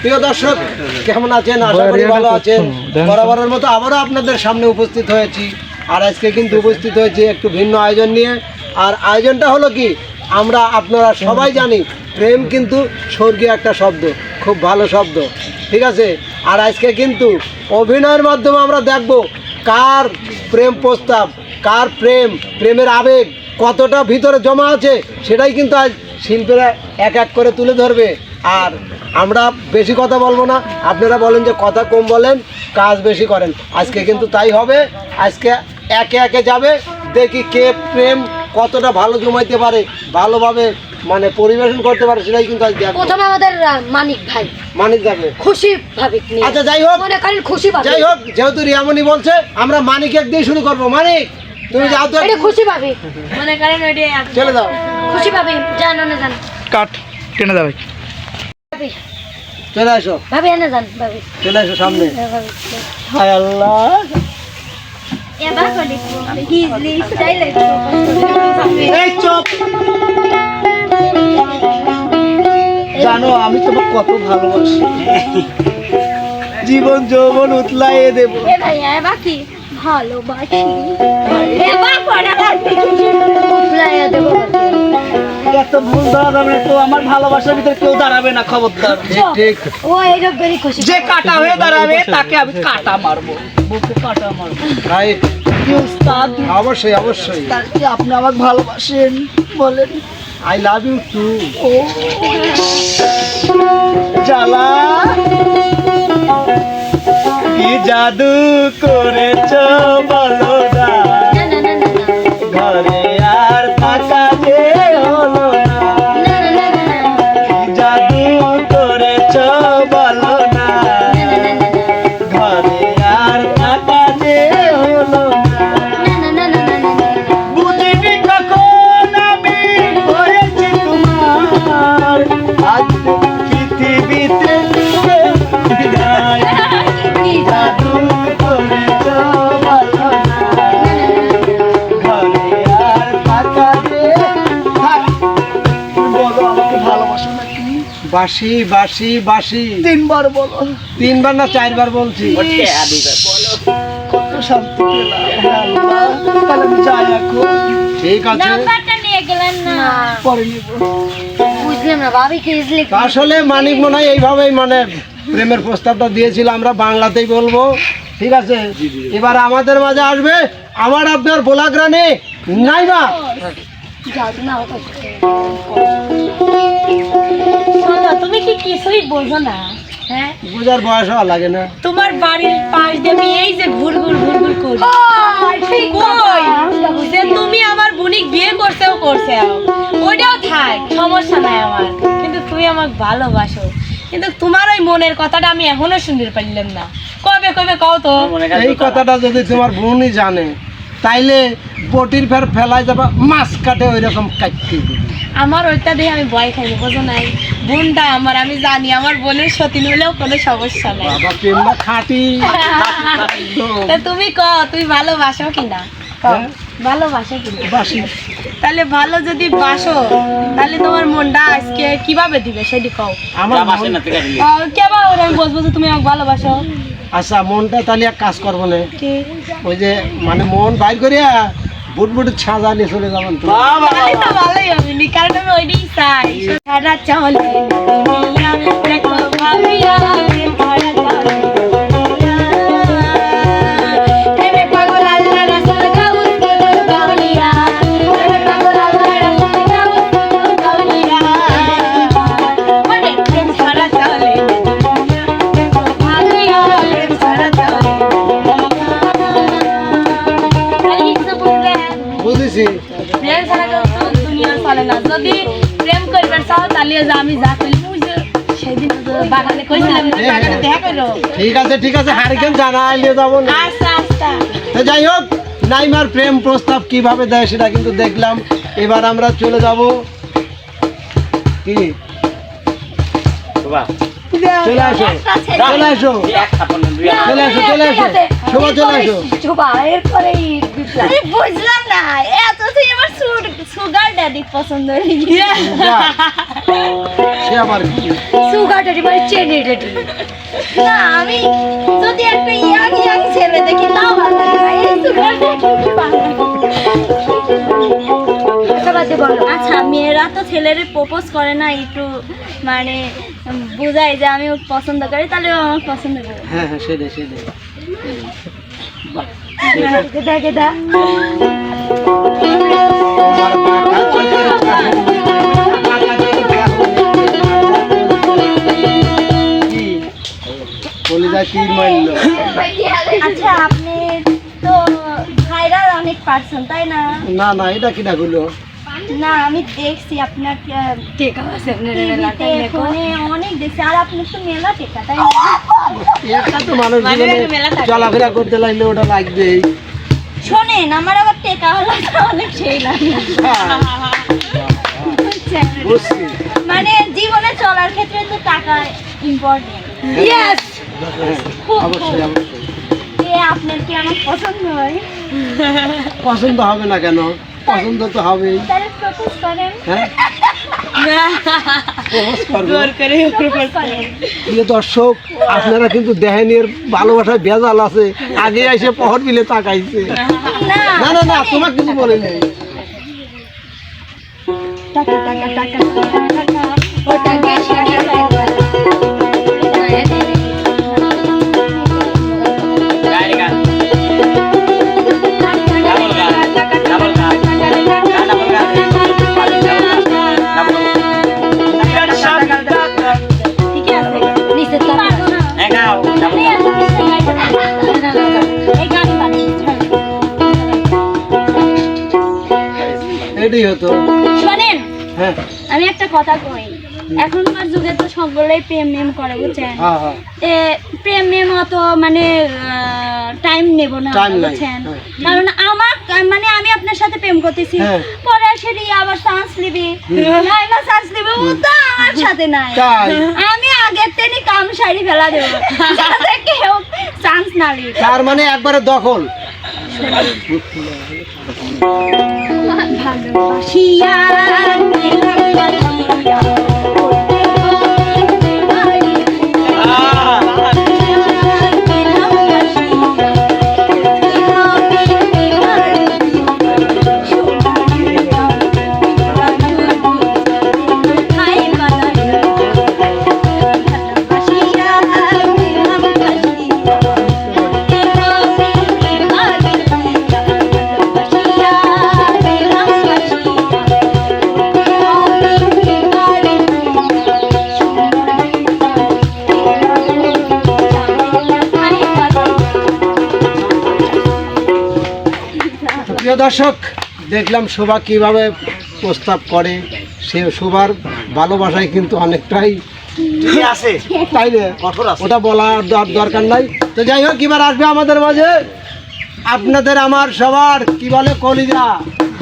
প্রিয় দর্শক, কেমন আছেন? আশা করি ভালো আছেন। বরাবরের মতো আবারও আপনাদের সামনে উপস্থিত হয়েছি। আর আজকে কিন্তু উপস্থিত হয়েছি একটু ভিন্ন আয়োজন নিয়ে। আর আয়োজনটা হলো কি, আমরা আপনারা সবাই জানি প্রেম কিন্তু স্বর্গীয় একটা শব্দ, খুব ভালো শব্দ, ঠিক আছে। আর আজকে কিন্তু অভিনয়ের মাধ্যমে আমরা দেখব কার প্রেম প্রস্তাব, কার প্রেমের আবেগ কতটা ভিতরে জমা আছে, সেটাই কিন্তু আজ শিল্পীরা এক এক করে তুলে ধরবে। আর আমরা বেশি কথা বলবো না, আপনারা বলেন যে কথা কম বলেন, কাজ বেশি করেন। আজকে কিন্তু তাই হবে। আজকে একে একে যাবে, দেখি কে প্রেম কতটা ভালো জমাইতে পারে, ভালোভাবে মানে পরিবেশন করতে পারে, সেটাই কিন্তু আজ দেখব। প্রথমে আমাদের মানিক যাবে খুশি ভাবে। আচ্ছা যাই হোক, মনে করেন খুশি ভাবে। যাই হোক, যেহেতু রিয়ামণি বলছে আমরা মানিক দিয়ে শুরু করবো। মানিক, তুমি যাও তো, এটা খুশি ভাবে মনে করেন, ওইটা চলে যাও। খুশি ভাবে জানো না জান কাট টেনে যাবে। চলে আসো ভাবে, এনে যান ভাবে, চলে আসো সামনে। হায় আল্লাহ, এবার করে হিজলি স্টাইল এই চুপ। জানো আমি তোমাকে কত ভালোবাসি, জীবন যৌবন উতলাইয়ে দেব। এ ভাই এবার কি ভালোবাসি, এবার করে উতলাইয়ে দেব। এত ভুল ধরা যাবে না তো, আমার ভালোবাসার ভিতরে কেউ দাঁড়াবে না, খবরদার। ঠিক ও এইটা বেরি খুশি, যে কাটা হয়ে দাঁড়াবে তাকে আমি কাটা মারবো, বুকে কাটা মারবো। রাইট, কি উস্তাদ, অবশ্যই অবশ্যই। তার কি আপনি আমাকে ভালোবাসেন বলেন? I love you too. ও জ্বালা, কি জাদু করেছ বলো না, না না না না ঘরে আর থাকা যে হলো না, না না না না কি জাদু করেছ বলো না, ঘরে আর থাকা যে হলো না, বুঝিনি কখন আমি হয়েছি তোমার, আজ পৃথিবীতে কেউ নাই, কি জাদু করেছ বলো না, ঘরে আর থাকা যে থাক। বলো আমাকে ভালোবাসো নাকি? বাসি বাসি বাসি, তিনবার বলো। 3 বার না 4 বার বলছি। কত শান্তি পেলাম, আল্লাহ। তাহলে আমি যাই এখন, ঠিক আছে, নাম্বারটা নিয়ে গেলেন না, পরে নিব। বুঝলাম না ভাবি কি ইজলি। আসলে মানিক মনে হয় এইভাবেই মানে প্রেমের প্রস্তাবটা দিয়েছিল, আমরা বাংলাতেই বলবো, ঠিক আছে। এবার আমাদের মাঝে আসবে আমার আপনার বোলাক রানী নাইবা। যাও না, শোনো তুমি কি কিছুই বোঝো না, হ্যাঁ? বুঝার বয়স হওয়া লাগে না। তোমার বাড়ির পাশ দিয়ে আমি এই যে ঘুরঘুর করি, ঠিক কই যে তুমি আমার বুনিক বিয়ে করছেও ওইটাও থাক, সমস্যা নাই আমার, কিন্তু তুমি আমাকে ভালোবাসো। কিন্তু তোমার ওই মনের কথাটা আমি এখনো শুনতে পারলাম না, কবে কবে কও তো। এই কথাটা যদি তোমার বোনই জানে, তাইলে বটির ফের ফেলাই যাবা, মাছ কাটে ওই রকম কাটতে দিবে। আমার ওইটা দেখে আমি ভয় খাইনি, বোঝো নাই? বোনটা আমার, আমি জানি আমার বোনের সতীন হলেও কোনো সমস্যা নাই। বাবা প্রেম না খাটি। তা তুমি কও তুমি ভালোবাসো কিনা, কও ভালোবাসো কিনা? বাসি। তাহলে ভালো যদি বাসো, তাহলে তোমার মনটা আজকে কিভাবে দিবে সেটি কও। আমার কেবা ওর আমি বলবো যে তুমি আমাকে ভালোবাসো। আচ্ছা মনটা তাহলে এক কাজ করবো না, কি ওই যে মানে মন বাইর করিয়া বুটবুটের ছাঁদা নিয়ে চলে যাবেন তো। তাহলে তো ভালোই হবে নি, কারণ আমি ওইটাই চাই। সারা চলে দুনিয়া, দেখো ভাবিয়া, সারা চলে দুনিয়া। এবে পাগল আল্লাহ রাসূল গাউস কুতুব গাউলিয়া, এবে পাগল আল্লাহ রাসূল গাউস কুতুব গাউলিয়া। মানে প্রেম সারা চলে দুনিয়া, দেখো ভাবিয়া, প্রেম সারা চলে দুনিয়া। তাহলে কিছু বুঝলেন? বুঝেছি। প্রেম ছাড়া দুনিয়া চলে না। যদি প্রেম করবেন চাও তাহলে আমি যা করি সেদিন বাগানে কইছিলাম বাগানে দেখা করো। ঠিক আছে হারিকেন জানাইলে যাবো না। আচ্ছা আচ্ছা তো যাই হোক, নাইমার প্রেম প্রস্তাব কিভাবে দেয় সেটা কিন্তু দেখলাম। এবার আমরা চলে যাব কি চলে আসো চলে আসো চলে আসো চলে আসো শোভা চলে আসো। শোভা এরপরেই বিপ্লব। আমি বুঝলাম না এত তো এবার সুগার ড্যাডি পছন্দ হয়ে গেছে। বাহ, সে আমার কি সুগার ড্যাডি মানে চেনি ড্যাডি। না আমি যদি একটা ইয়াং ছেলে দেখি তাও ভালো লাগে না, এই সুগার ড্যাডি কি ভালো লাগে। সবাইকে বলো। আচ্ছা মেয়েরা তো ছেলের প্রপোজ করে না, একটু মানে বোঝাই যে আমি ওকে পছন্দ করি, তাহলে ও আমার পছন্দ করে। হ্যাঁ সেটাই গেদা গেদা তীর মারলো। আচ্ছা আপনি তো ভাইরাল অনেক পারছেন তাই না? না এটা কি ডাকলো? না আমি দেখছি আপনার টেকা আছে আপনার টিভিতে ফোনে অনেক দেখছি, আর আপনার তো মেলা টেকা তাই না? একটা তো মানুষ জীবনে চলাফেরা করতে লাগলে ওটা লাগবেই। শোনেন আমার আবার টেকা হলো অনেক সেই লাগে, বুঝছেন? বুঝছি। মানে জীবনে চলার ক্ষেত্রে তো টাকা ইম্পর্টেন্ট। ইয়েস অবশ্যই আপনার কি আমার পছন্দ হয়? পছন্দ হবে না কেন? পছন্দ তো হবেই। তাহলে প্রপোজ করেন। হ্যাঁ প্রপোজ করবো। করেন। প্রিয় দর্শক, আপনারা কিন্তু দেখেন এর ভালোবাসায় ভেজাল আছে। আগে এসে পহর বিলে তাকাইছে। না তোমার কিছু বলে নেই। টাকা টাকা টাকা টাকা ওটা বেশি ঠিক আছে নিচে কি পারবো না। আপনি এত কিছু গাইতে পারবেন না। এই গান বানিয়ে এটাই হতো। শোনেন হ্যাঁ আমি একটা কথা কই, এখনকার যুগে তো সকলেই প্রেম মেম করে বুঝছেন, হ্যাঁ প্রেম মেম অত মানে টাইম নেব না Time নাই, বুঝছেন, হ্যাঁ। কারণ আমার মানে আমি আপনার সাথে প্রেম করতেছি, হ্যাঁ। পরে এসে দিয়ে আবার চান্স নিবি না চান্স নিবি, ও তো আমার সাথে নাই। তাই? আমি আগের থেকে কাম সারি ফেলা দেবো যাতে কেউ চান্স না নিক। তার মানে একবারে দখল। ভালোবাসিয়া প্রিয় দর্শক, দেখলাম শোভা কিভাবে প্রস্তাব করে। সে শোভার ভালোবাসায় কিন্তু অনেকটাই আছে তাই না, কঠোর আছে। ওটা বলার দরকার নাই। তো যাই হোক, এবার আসবে আমাদের মাঝে আপনাদের আমার সবার কি বলে কলিজা।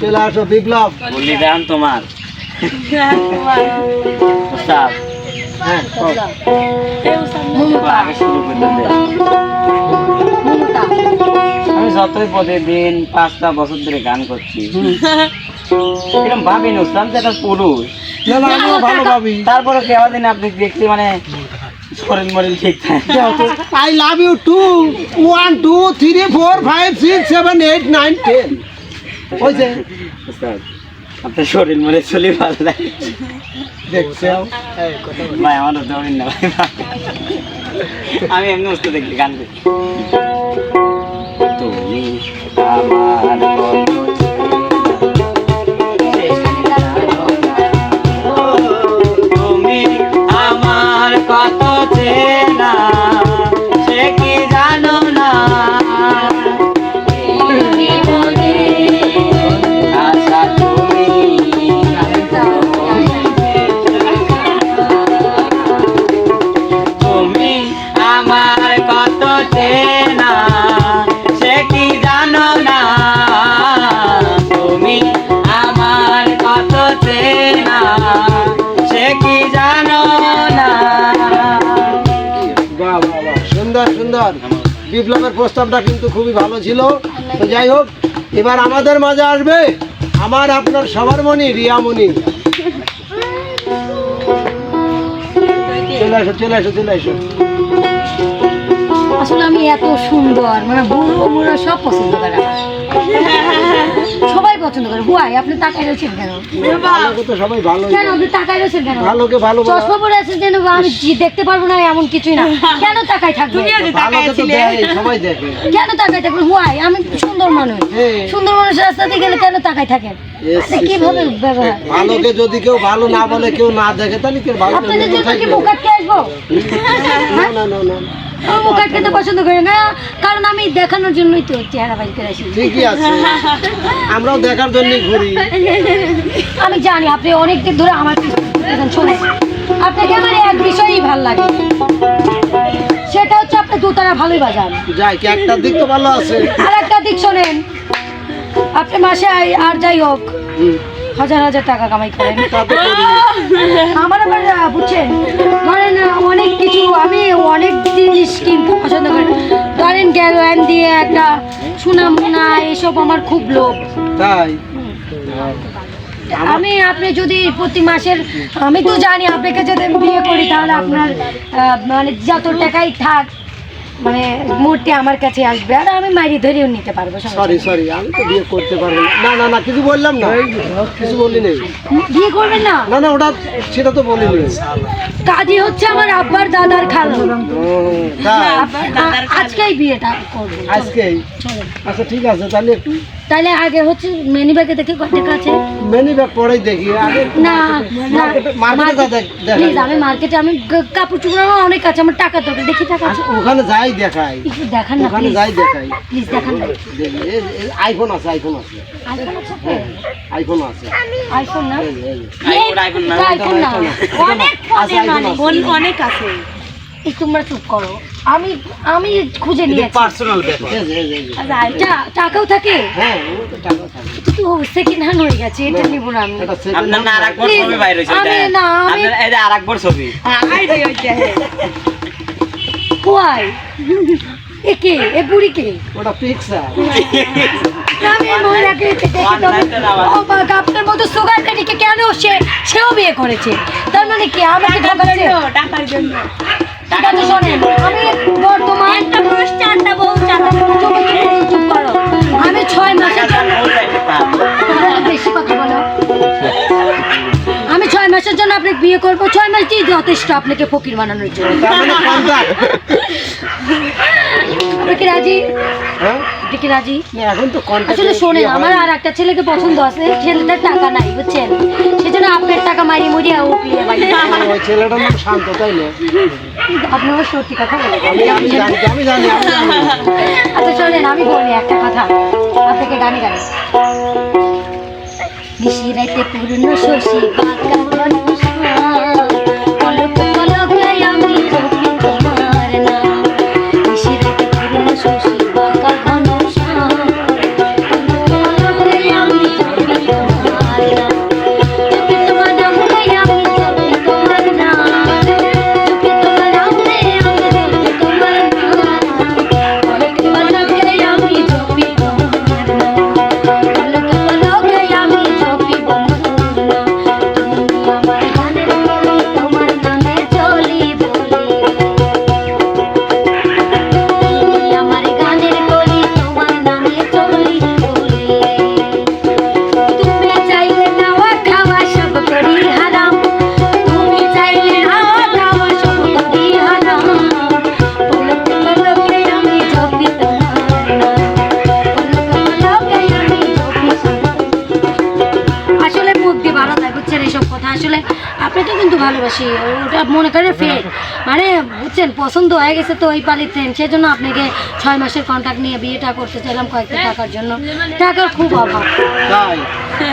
চলে আসো বিপ্লব। বলিদান তোমার প্রস্তাব হ্যাঁ কও। আগে শুরু করতে দে। আমি যতই প্রতিদিন 5টা বছর ধরে গান করছি, এরকম ভাবিনি উঠলাম যে একটা পুরুষ। না আমিও ভালো ভাবি। তারপরে কেমন দিন আপনি দেখছি মানে শরীর মরিল ঠিক থাকে। আই লাভ ইউ টু 1 2 3 4 5 6 7 8 9 10 ওই যে আপনার শরীর মরে চলি ভালো লাগে দেখছো। ভাই আমার দৌড়িন না ভাই, আমি এমনি উঠতে দেখি গান করি। তুমি আমার তুমি আমার কত চেনা সে কি জানো না, আশা তুমি বিপ্লবের প্রস্তাবটা কিন্তু খুবই ভালো ছিল। তো যাই হোক, এবার আমাদের মাঝে আসবে আমার আপনার সবার মনি রিয়ামণি। চলে আসো চলে আসো চলে আসো। আসলে আমি এত সুন্দর মানে বুড়ো বুড়ো সব পছন্দ করে আমার। সবাই পছন্দ করে। হুয়াই আপনি তাকাই রয়েছেন কেন? ভালোকে তো সবাই ভালো, কেন আপনি তাকাই রয়েছেন কেন? ভালোকে ভালো চশমা পরে আছেন যেন আমি দেখতে পারবো না এমন কিছুই না। কেন তাকাই থাকবে? ভালোকে তো দেখে, সবাই দেখে। কেন তাকাই থাকবেন? হুয়াই আমি সুন্দর মানুষ। হ্যাঁ। সুন্দর মানুষ রাস্তাতে গেলে কেন তাকাই থাকেন? আপনি কিভাবে ব্যবহার? ভালোকে যদি কেউ ভালো না বলে, কেউ না দেখে, তাহলে কেউ ভালো আপনাদের জন্য কি মুখাটকে আসবো? না না না না, আমি মুখাট খেতে পছন্দ করি না, কারণ আমি দেখানোর জন্যই তো চেহারা বাড়ি করে আসি। ঠিকই আছে, আমরাও দেখার জন্য ঘুরি। আমি জানি আপনি অনেকদিন ধরে আমার শোনেন, আপনাকে আমার এক বিষয়ই ভালো লাগে, সেটা হচ্ছে আপনি দুতারা ভালোই বাজান। যাই কি, একটা দিক তো ভালো আছে। আর একটা দিক শোনেন, আপনি মাসে আর যাই হোক হুম, হাজার হাজার টাকা কামাই করেন। তা তো করি। আমার আবার বুঝছেন ধরেন অনেক কিছু, আমি অনেক জিনিস কিনতে পছন্দ করি। ধরেন গ্যালোয়ান দিয়ে একটা সোনামোনা এসব আমার খুব লোভ। তাই আপনি যদি প্রতি মাসের, আমি তো জানি আপনাকে যদি আমি বিয়ে করি তাহলে আপনার মানে যত টাকাই থাক মানে মুহূর্তে আমার কাছে আসবে, আর আমি মারি ধরেও নিতে পারবো। সরি সরি, আমি তো বিয়ে করতে পারবো না। না না না, কিছু বললাম না, কিছু বলি নেই। বিয়ে করবেন না? না না, ওটা সেটা তো বলিনি। কাজী হচ্ছে আমার আব্বার দাদার খালো। তাই আজকেই বিয়েটা করবো। আজকেই? চলেন। আচ্ছা ঠিক আছে, তাহলে তাহলে আগে হচ্ছে মেনি ব্যাগে দেখে কত টাকা আছে। মেনি ব্যাগ পরেই দেখি, আগে না মার্কেটে প্লিজ, আমি মার্কেটে আমি কাপড় চোপড় আমার অনেক আছে, আমার টাকা দরকার। দেখি টাকা আছে? ওখানে যাই দেখাই, একটু দেখান না ওখানে প্লিজ। যাই দেখাই। প্লিজ দেখান না। আইফোন আছে, আইফোন আছে, আইফোন আছে? আইফোন আছে। আইফোন না? আইফোন না, আইফোন না, অনেক আছে, ফোনের আইফোন মানে। আছে। অনেক আছে। এই তোমরা চুপ করো, আমি আমি খুঁজে নিয়েছি। পার্সোনাল ব্যাপার। আচ্ছা, টাকাও থাকে? হ্যাঁ, ও তো টাকা থাকে। এটা তো সেকেন্ড হ্যান্ড হয়ে গেছে, এটা নিব না আমি। এটা second আপনার না আরেকবার Please, ছবি বাইরে হয়েছে, আমি না, আমি- আপনার এই যে আরেকবার ছবি। Why? এ কে? এ বুড়ি কে? ওটা পিক্সার। আমি এই মহিলাকে দেখে তো- ও বাবা, আপনার মতো সুগার ড্যাডিকে কেন সেও বিয়ে করেছে? তার মানে কি আমাকে ঠকাচ্ছে? টাকার জন্য। ঠিক আছে শোনেন, আমি বর্তমান একটা পুরুষ চারটা বউ চারটা চুপ করো। আমি 6 মাসের জন্য, বউ চাইতে পার। তোমরা তো বেশি কথা বলো। আমি 6 মাসের জন্য আপনাকে বিয়ে করবো। 6 মাসই যথেষ্ট আপনাকে ফকির বানানোর জন্য। তার মানে কন্ট্রাক্ট। আপনি কি রাজি? হ্যাঁ, আপনি কি রাজি? না, এখন তো কন্ট্রাক্ট। আসলে শোনেন, আমার আর একটা ছেলেকে পছন্দ আছে, ছেলেটার টাকা নাই বুঝছেন, সেজন্য আপনার টাকা মারি মুড়িয়া উঠলিয়ে বাড়ি। ওই ছেলেটার নাম শান্ত, তাই না? আপনি আমার সত্যি কথা বলেন। আমি জানি, আমি জানি, আমি জানি। আচ্ছা শোনেন, আমি বলি একটা কথা আপনাকে, গানে গানে। নিশি রাইতে পুরনো শশী বাঁকা বনশা, পলক পলকে আমি চোখে তোমার নাম। নিশি রাইতে পুরনো শশী বাঁকা বনশা, পলক পলকে আমি চোখে তোমার নাম। চোখে তোমার নাম রে আমি চোখে তোমার নাম, চোখে তোমার নাম রে আমি চোখে তোমার নাম। পলক পলকে আমি চোখে তোমার নাম, পলক পলকে আমি চোখে তোমার নাম। তুমি আমার গানের কলি, তোমার নামে চলি বলি। তুমি আমার গানের কলি, তোমার নামে চলি বলি। তুমি চাইলে নাওয়া খাওয়া সব করি হারাম, তুমি চাইলে নাওয়া খাওয়া সব করি হারাম। পলক পলকে আমি জপি তোমার নাম, পলক পলকে আমি জপি তোমার। আসলে মুখ দিয়ে ভালো লাগে বুঝছেন এইসব কথা। আসলে আপনাকে কিন্তু ভালোবাসি, ওটা মনে করে ফেক মানে বুঝছেন, পছন্দ হয়ে গেছে তো ওই পালিতেন, সেজন্য আপনাকে 6 মাসের কন্ট্রাক্ট নিয়ে বিয়েটা করতে চাইলাম কয়েকটা টাকার জন্য। টাকার খুব অভাব। তাই?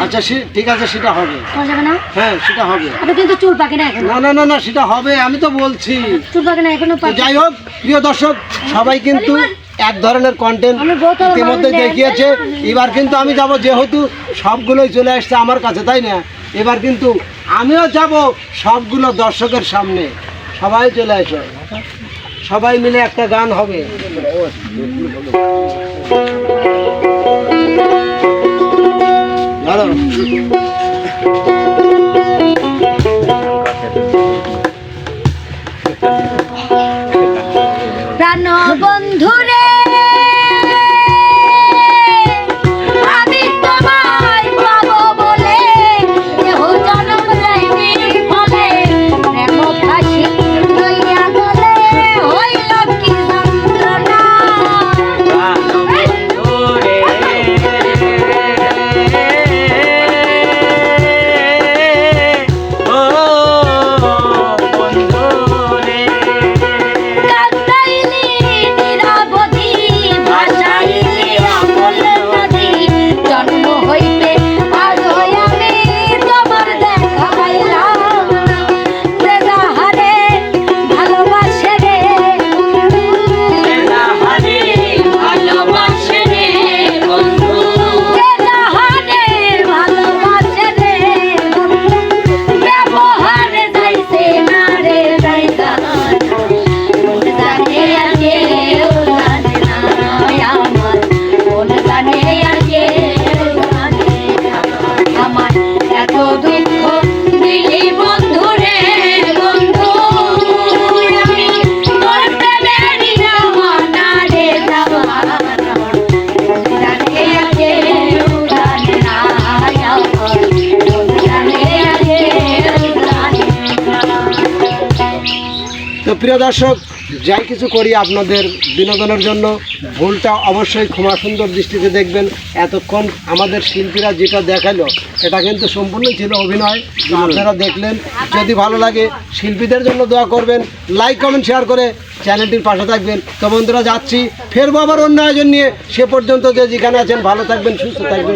আচ্ছা ঠিক আছে, সেটা হবে। করা যাবে না? হ্যাঁ, সেটা হবে। আপনি কিন্তু চুল পাকে না এখন, না না না না, সেটা হবে, আমি তো বলছি। চুল পাকে না এখনো তো পাকে। যাই হোক, প্রিয় দর্শক, সবাই কিন্তু এক ধরনের কন্টেন্ট আমি বোতল ইতিমধ্যে মারলে- দেখিয়েছে। এবার কিন্তু আমি যাব, যেহেতু সবগুলোই চলে আসছে আমার কাছে, তাই না? এবার কিন্তু আমিও যাব সবগুলো দর্শকের সামনে। সবাই চলে আসো। সবাই মিলে একটা গান হবে। ভালো প্রাণ বন্ধুরে আমি তোমায় পাবো বলে দেহ জনম যাইনি ফলে প্রেম ফাঁসি লইয়া গলে হইল কি যন্ত্রণা। কান্দাইলি নিরাবধি ভাসাইলি অমল নদী জন্ম হইতে আজ হই আমি তোমার দেখা পাইলাম না। যে যাহারে ভালোবাসে রে ভালোবাসে রে বন্ধু, যে যাহারে ভালোবাসে রে বন্ধু, ব্যবহারে যাইছে না রে যাইতা মন জানে আর কেউ জানে না আমার, মন জানে আর কেউ জানে না আমার। এত দুঃখ দিলি বন্ধু রে বন্ধু, আমি তোর প্রেমেরই রওনা রে যাওয়ার, মন জানে আর কেউ জানে না আমার, মন জানে আর কেউ জানে না। তো প্রিয় দর্শক, যাই কিছু করি আপনাদের বিনোদনের জন্য, ভুলটা অবশ্যই ক্ষমা সুন্দর দৃষ্টিতে দেখবেন। এতক্ষণ আমাদের শিল্পীরা যেটা দেখালো এটা কিন্তু সম্পূর্ণ ছিল অভিনয়, আপনারা দেখলেন। যদি ভালো লাগে শিল্পীদের জন্য দোয়া করবেন, লাইক কমেন্ট শেয়ার করে চ্যানেলটির পাশে থাকবেন। তো বন্ধুরা, যাচ্ছি, ফেরবো আবার অন্য আয়োজন নিয়ে। সে পর্যন্ত যে যেখানে আছেন ভালো থাকবেন, সুস্থ থাকবেন।